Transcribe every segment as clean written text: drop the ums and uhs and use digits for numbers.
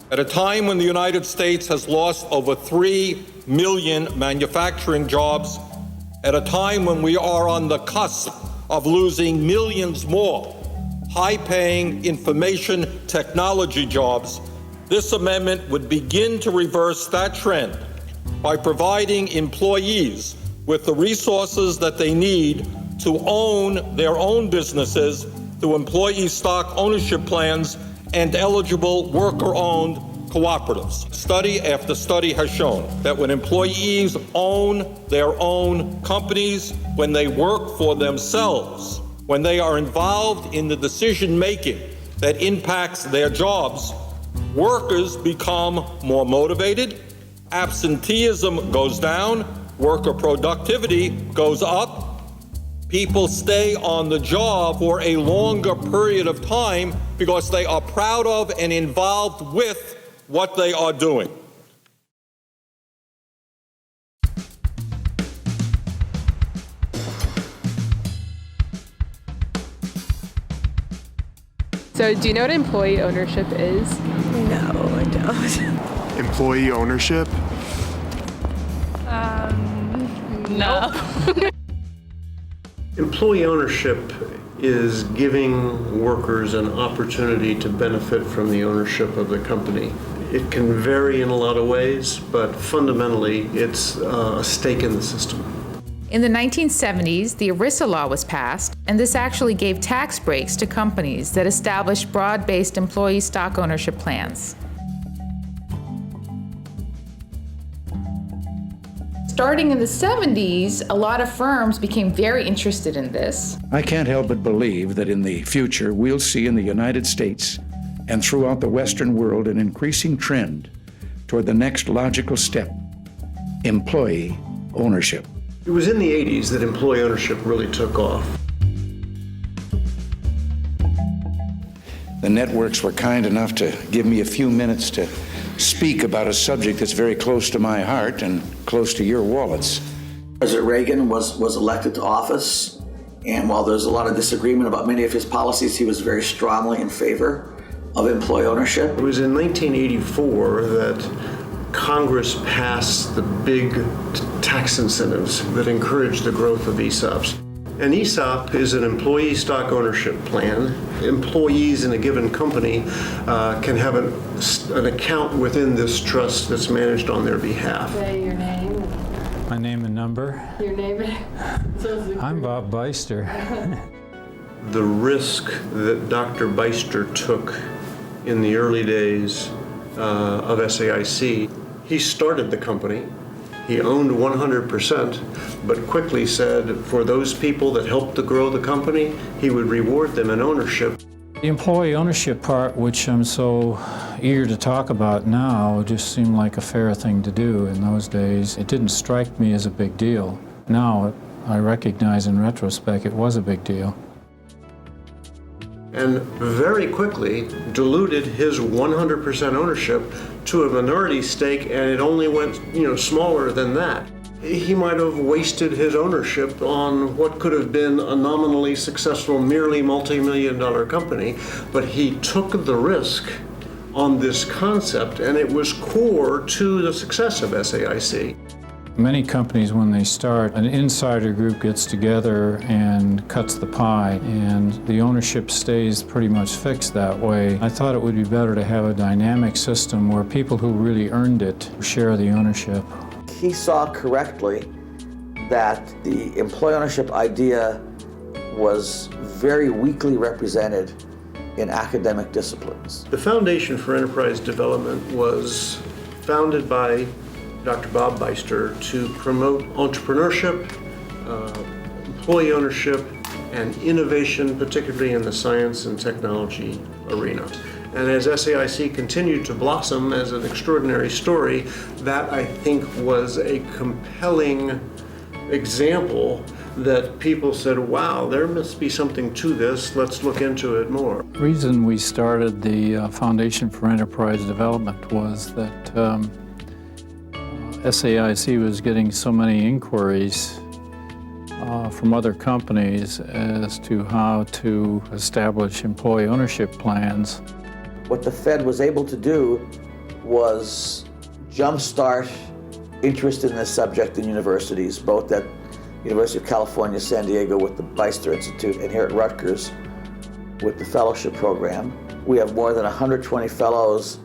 At a time when the United States has lost over 3 million manufacturing jobs, at a time when we are on the cusp of losing millions more high-paying information technology jobs, this amendment would begin to reverse that trend by providing employees with the resources that they need to own their own businesses through employee stock ownership plans and eligible worker-owned cooperatives. Study after study has shown that when employees own their own companies, when they work for themselves, when they are involved in the decision-making that impacts their jobs, workers become more motivated, absenteeism goes down, worker productivity goes up, people stay on the job for a longer period of time because they are proud of and involved with what they are doing. So do you know what employee ownership is? No, I don't. Employee ownership? No. Employee ownership is giving workers an opportunity to benefit from the ownership of the company. It can vary in a lot of ways, but fundamentally it's a stake in the system. In the 1970s, the ERISA law was passed, and this actually gave tax breaks to companies that established broad-based employee stock ownership plans. Starting in the 70s, a lot of firms became very interested in this. I can't help but believe that in the future we'll see in the United States and throughout the Western world an increasing trend toward the next logical step, employee ownership. It was in the 80s that employee ownership really took off. The networks were kind enough to give me a few minutes to speak about a subject that's very close to my heart and close to your wallets. President Reagan was elected to office, and while there's a lot of disagreement about many of his policies, he was very strongly in favor of employee ownership. It was in 1984 that Congress passed the big tax incentives that encouraged the growth of ESOPs. An ESOP is an employee stock ownership plan. Employees in a given company can have an account within this trust that's managed on their behalf. Say your name. My name and number. Your name. I'm Bob Beister. The risk that Dr. Beister took in the early days of SAIC, he started the company. He owned 100%, but quickly said for those people that helped to grow the company, he would reward them in ownership. The employee ownership part, which I'm so eager to talk about now, just seemed like a fair thing to do in those days. It didn't strike me as a big deal. Now, I recognize in retrospect it was a big deal. And very quickly diluted his 100% ownership to a minority stake, and it only went, smaller than that. He might have wasted his ownership on what could have been a nominally successful, merely multi-million-dollar company, but he took the risk on this concept, and it was core to the success of SAIC. Many companies, when they start, an insider group gets together and cuts the pie, and the ownership stays pretty much fixed that way. I thought it would be better to have a dynamic system where people who really earned it share the ownership. He saw correctly that the employee ownership idea was very weakly represented in academic disciplines. The Foundation for Enterprise Development was founded by Dr. Bob Beister to promote entrepreneurship, employee ownership, and innovation, particularly in the science and technology arena. And as SAIC continued to blossom as an extraordinary story, that I think was a compelling example that people said, wow, there must be something to this, let's look into it more. The reason we started the Foundation for Enterprise Development was that SAIC was getting so many inquiries from other companies as to how to establish employee ownership plans. What the Fed was able to do was jumpstart interest in this subject in universities, both at University of California, San Diego with the Beister Institute, and here at Rutgers with the fellowship program. We have more than 120 fellows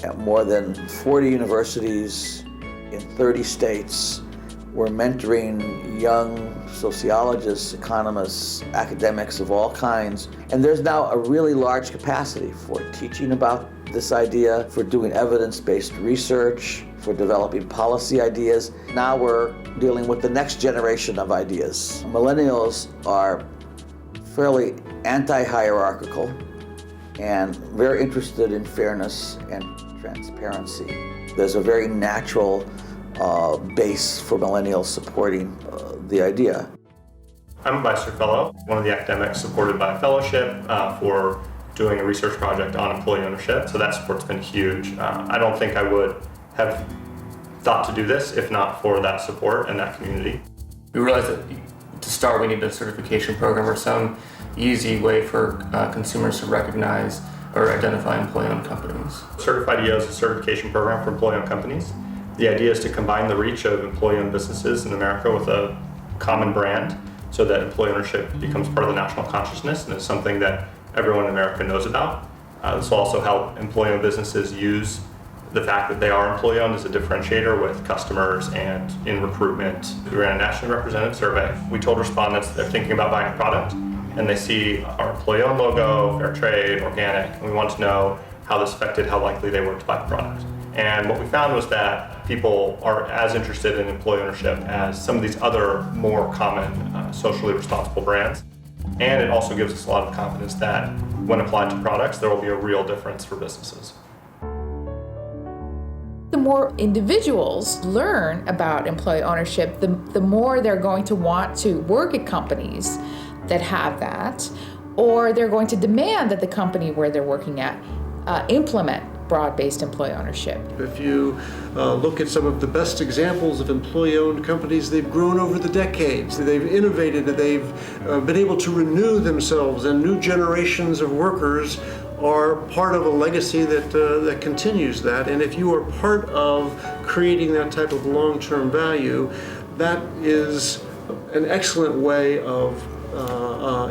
at more than 40 universities in 30 states. We're mentoring young sociologists, economists, academics of all kinds. And there's now a really large capacity for teaching about this idea, for doing evidence-based research, for developing policy ideas. Now we're dealing with the next generation of ideas. Millennials are fairly anti-hierarchical and very interested in fairness and transparency. There's a very natural base for millennials supporting the idea. I'm a Beister Fellow, one of the academics supported by a fellowship for doing a research project on employee ownership, so that support's been huge. I don't think I would have thought to do this if not for that support and that community. We realized that to start we need a certification program or some easy way for consumers to recognize or identify employee-owned companies. Certified EO is a certification program for employee-owned companies. The idea is to combine the reach of employee-owned businesses in America with a common brand so that employee ownership becomes part of the national consciousness and it's something that everyone in America knows about. This will also help employee-owned businesses use the fact that they are employee-owned as a differentiator with customers and in recruitment. We ran a nationally representative survey. We told respondents that they're thinking about buying a product and they see our employee-owned logo, fair trade, organic, and we want to know how this affected how likely they were to buy the product. And what we found was that people are as interested in employee ownership as some of these other more common socially responsible brands. And it also gives us a lot of confidence that when applied to products, there will be a real difference for businesses. The more individuals learn about employee ownership, the more they're going to want to work at companies that have that, or they're going to demand that the company where they're working at implement broad-based employee ownership. If you look at some of the best examples of employee-owned companies, they've grown over the decades. They've innovated, they've been able to renew themselves, and new generations of workers are part of a legacy that continues that. And if you are part of creating that type of long-term value, that is an excellent way of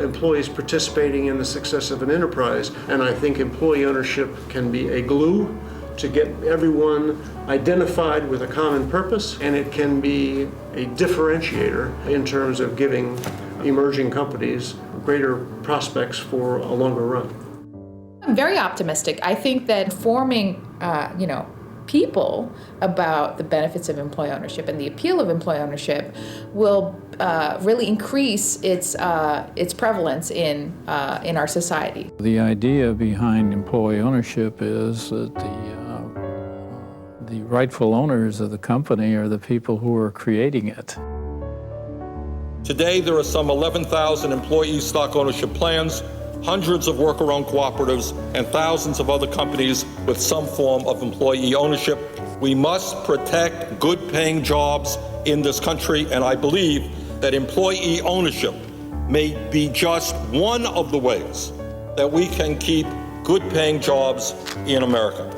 employees participating in the success of an enterprise. And I think employee ownership can be a glue to get everyone identified with a common purpose, and it can be a differentiator in terms of giving emerging companies greater prospects for a longer run. I'm very optimistic. I think that informing, people about the benefits of employee ownership and the appeal of employee ownership will really increase its prevalence in our society. The idea behind employee ownership is that the rightful owners of the company are the people who are creating it. Today, there are some 11,000 employee stock ownership plans, hundreds of worker-owned cooperatives, and thousands of other companies with some form of employee ownership. We must protect good-paying jobs in this country, and I believe that employee ownership may be just one of the ways that we can keep good-paying jobs in America.